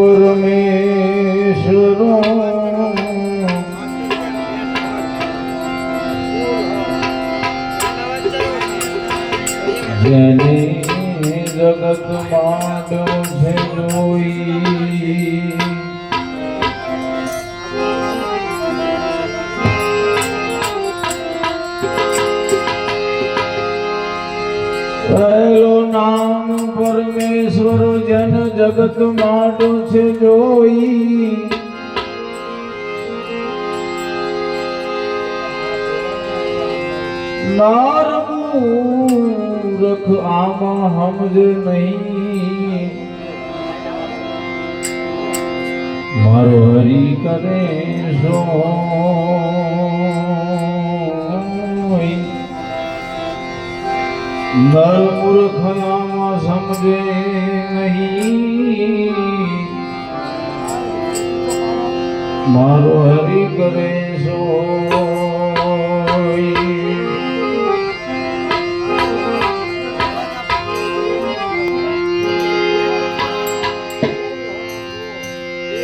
પરમેશ્વરો જેને જગત માંડો છે જોઈ પહેલો નામ પરમેશ્વર જન જગત માંડો છે જોઈ નાર મૂરખ આમાં સમજે નહીં મારો હરી કરે સો નર મૂર્ખ આમાં સમજે નહીં મારો હરી કરે સો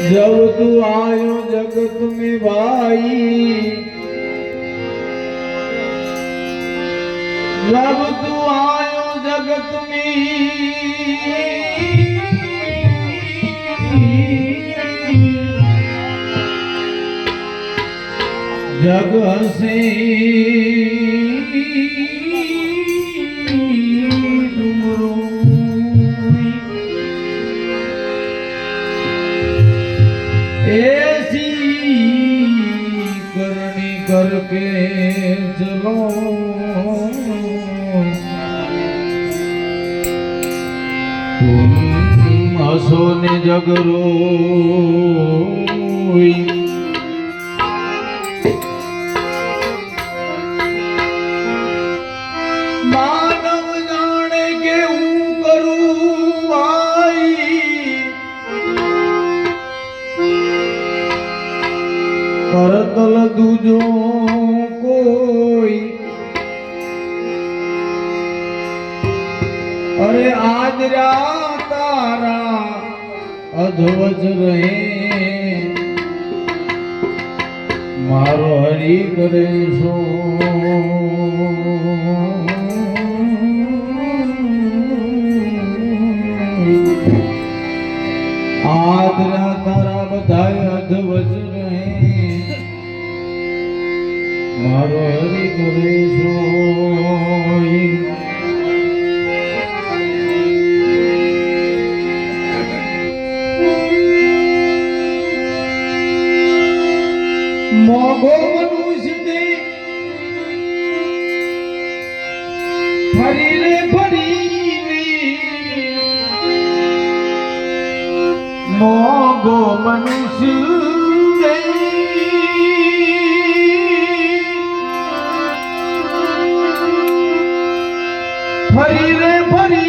जब तू आयो जगत में भाई जब तू आयो जगत में जग से ऐसी करनी करके चलो तुम हंसो ने जगरो मानव जाने के हूँ करूँ भाई करतल दूजो कोई अरे आज तारा अधवज रहे मारो हरि करे सो आज तारा बधाई अधवज रहे मारो हरि करे सोई मोगो मनुष्य दे फरी रे फरी मोगो मनुष्य फरी रे फरी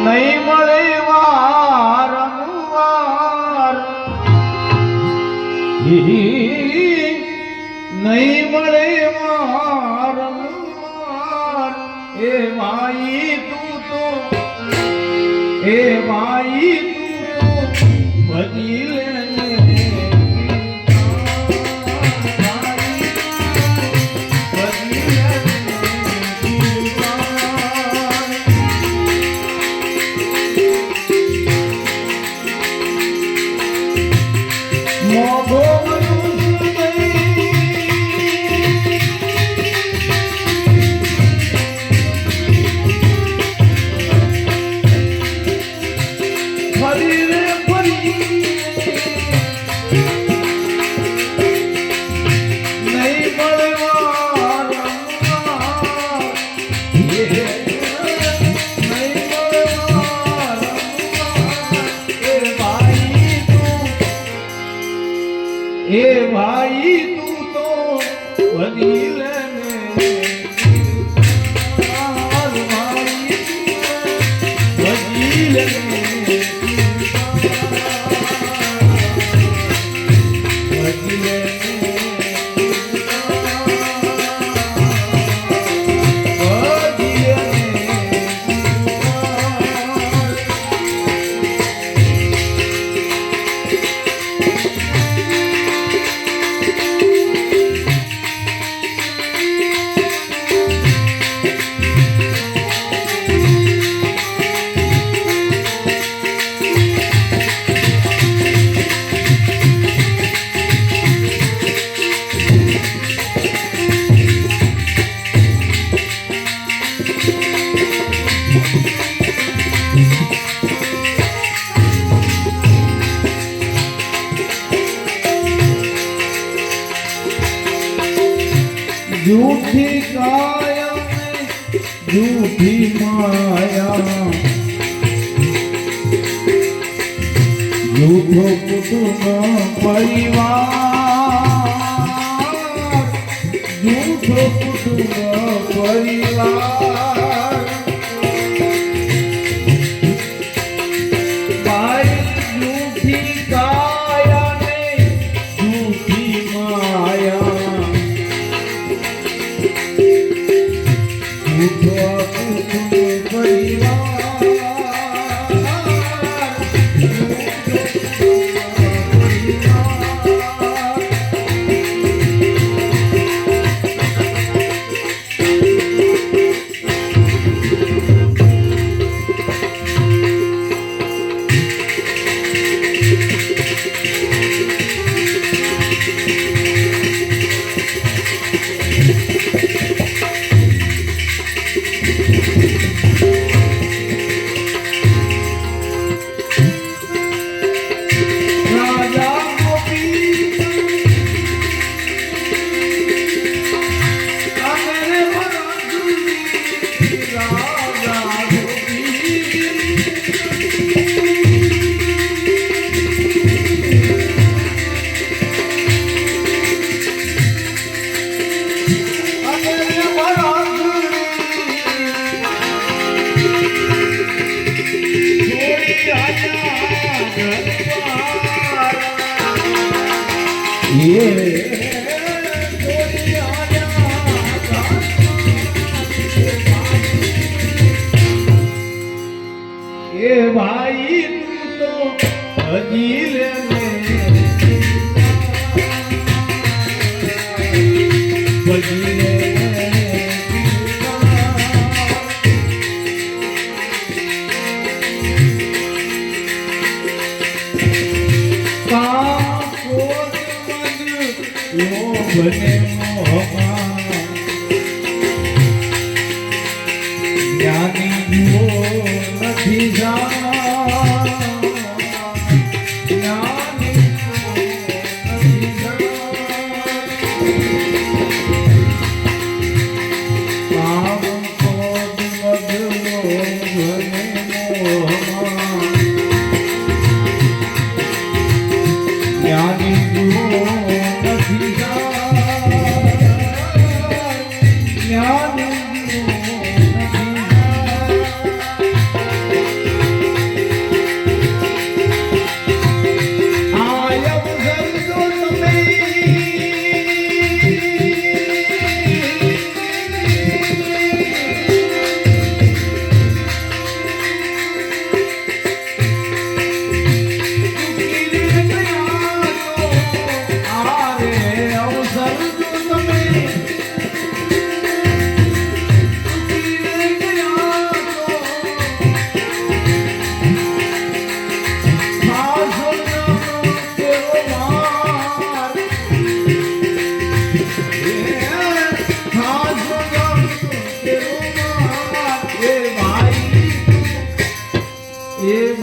नहीं मळे वारंवार नहीं मळे वारंवार ए भाई तू तो भजी लेने ए भाई तू तो भजी लेने भजी लेने झूठी काया में झूठी माया झूठो कुटुंब परिवार झूठो कुटुंब परिवार भाई झूठी काया में झूठी माया झूठो कुटुंब परिवार ये भाई तू तो अजील में बजीले बने ज्ञानी वो नहीं ज्ञानी काम को बदलो बने ज्ञानी वो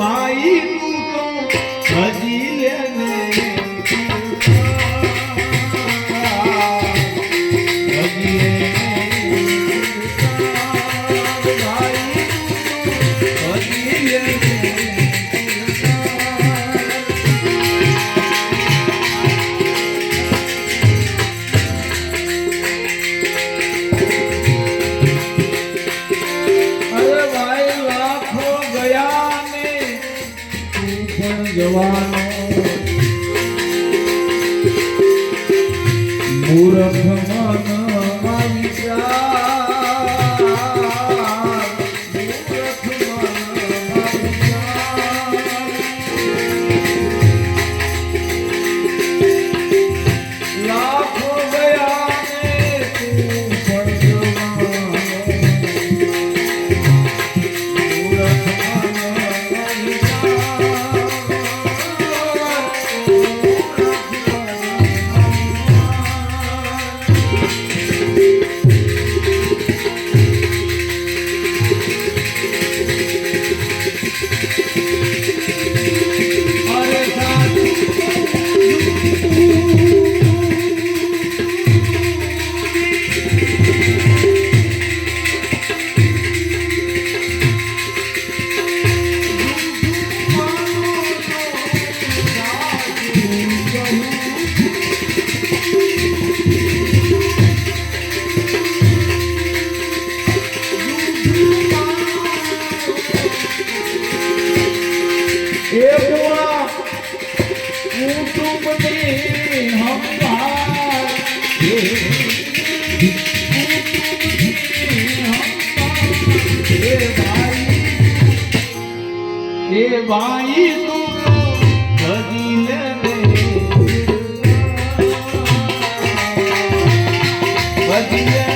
भाई तू तो हजीले जवानो मूर्ख मन लाखों गया એ ભાઈ તું ભજી લે ભજી લે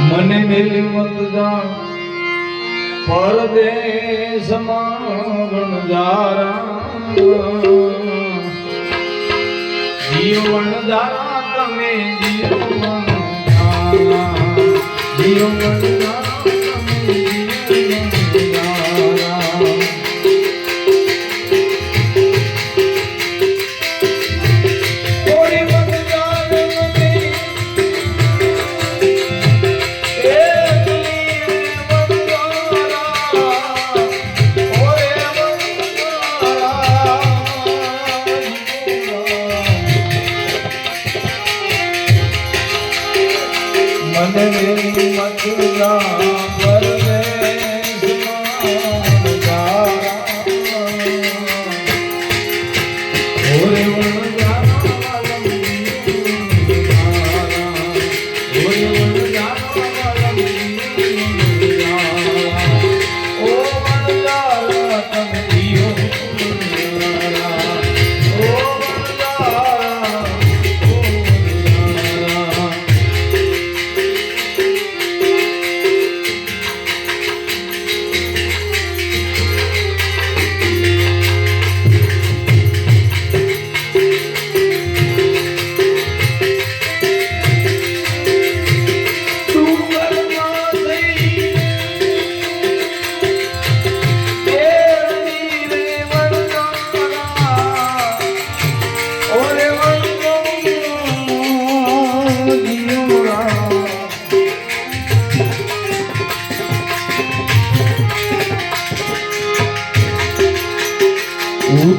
મને મેલી મત જાણ પરદેશમાં વણજારા જીવન જારા તમે જીવન જારા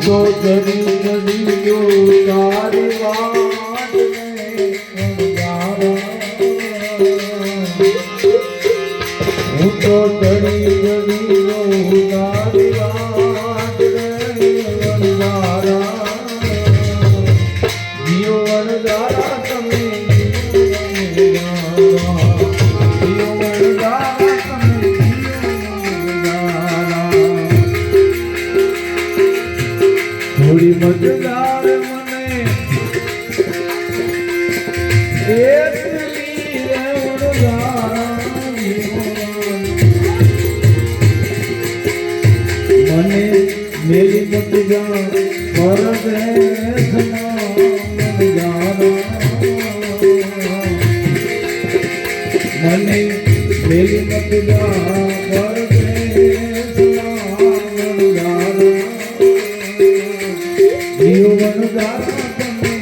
તો જરી જરીયો તારી વાત હું તો જરી જરીયો તારી વાત વણજારા જીઓ વણજારા તમે જીઓ વણજારા તમે થોડી મજદાર મને એટલી મને મેલી મત જા પરદેશમાં મને મેલી મત જા જીઓ વણજારા તમે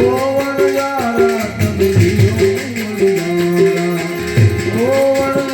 ઓ વણજારા તમે જીઓ વણજારા ઓ વણજારા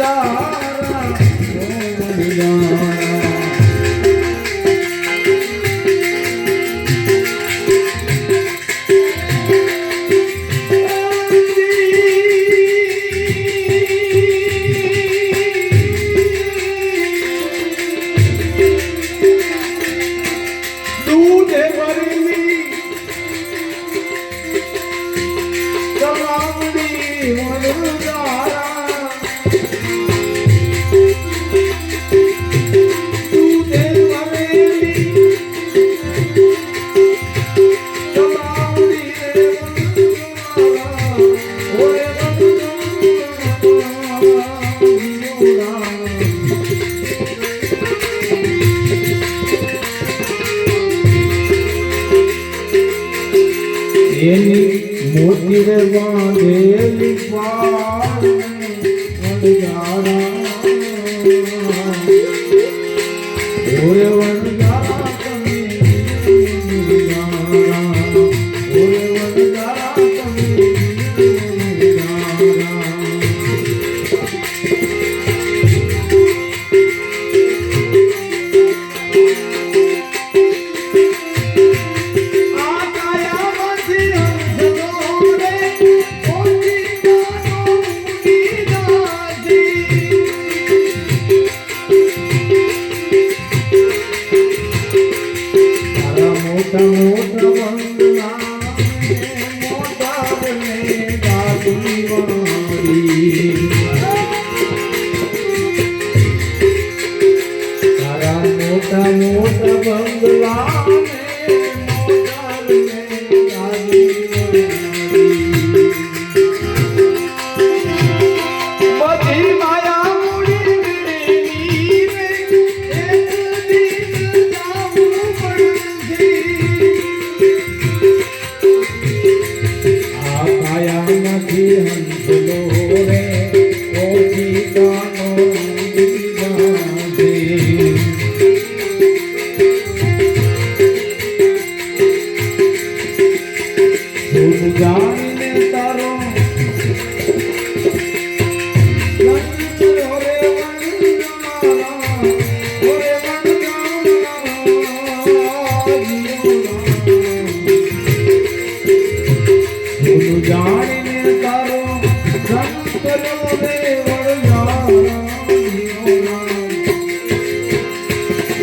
એની મોતી રે બાંધેલી પાર વણજારા ઓરે વણજારા તમે ઓરે વણજારા તમે મોટા મોટા બંગલા મોટા બને દાદી વાળી તારા મોટા મોટા બંગલા મોટા બને દાદી બધી માયા મૂડી હંસલો રે ઓછી કાનો જાણીને તારો જાણીને તારો સંકલો રે વણજારા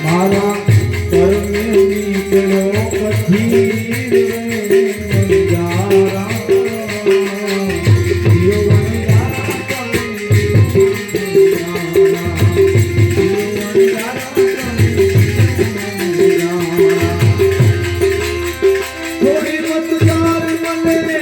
મારા કર્મે નીકળ્યો પછી વણજારા જીઓ વણજારા થોડી મતદાર મને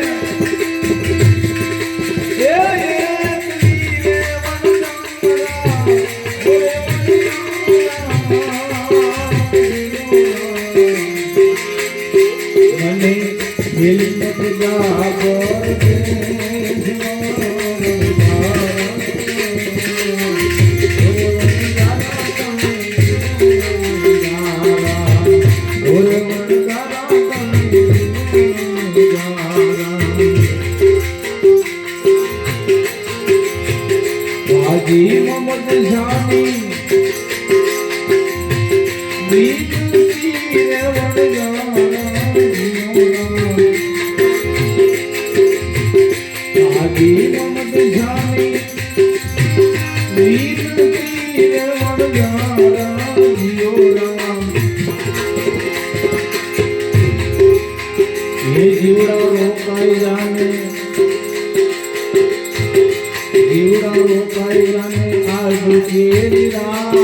રોકાઈ જાને આજ કેરી રાત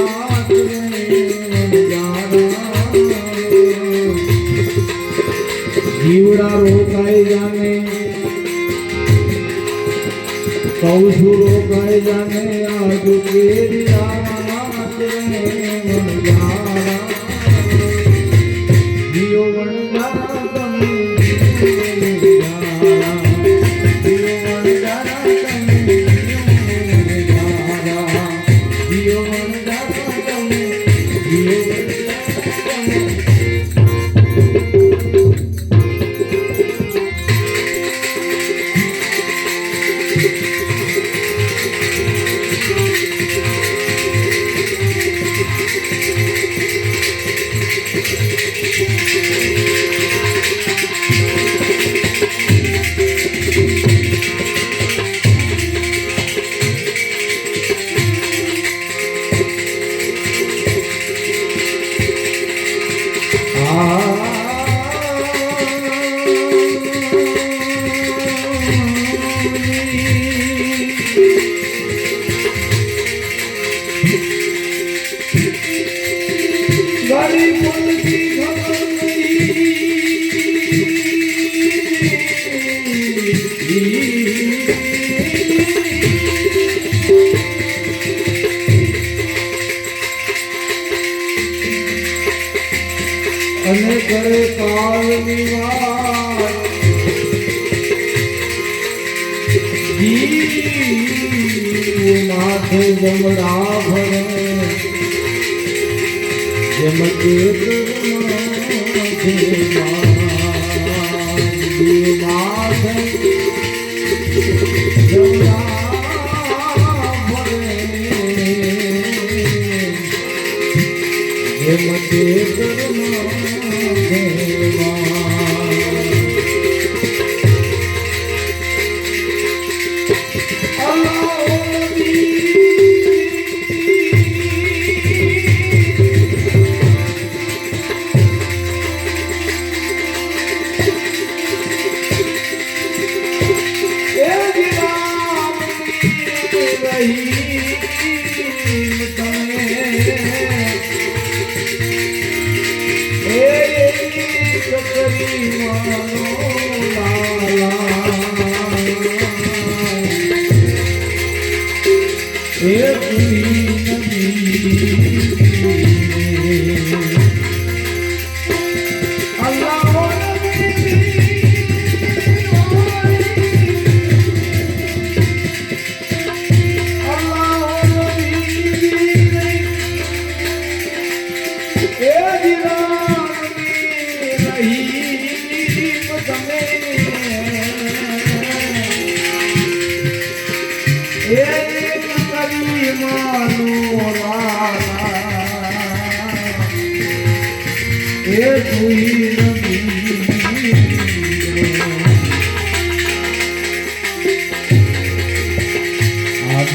જીવડા રોકાઈ જાને કહું છું રોકાઈ જાને આજ કેરી રાત જીઓ વણજારા તમે અને કરે કાળની વાત માથે જમડા ભરે જેમ કે માથે જમડા ભરે જેમ કે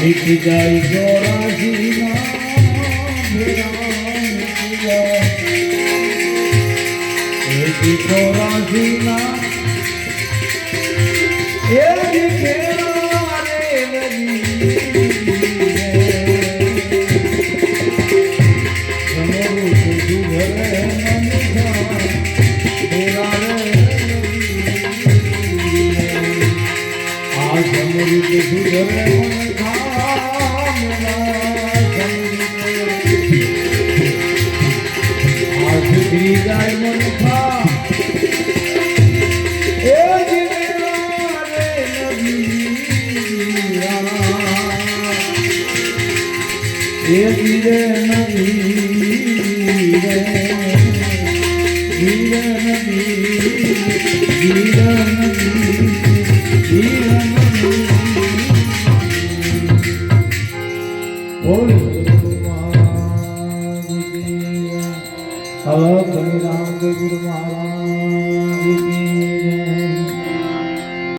મીઠી જાય ચોરાસીના ચોરાસીના Hello, Gurudev Maharaj.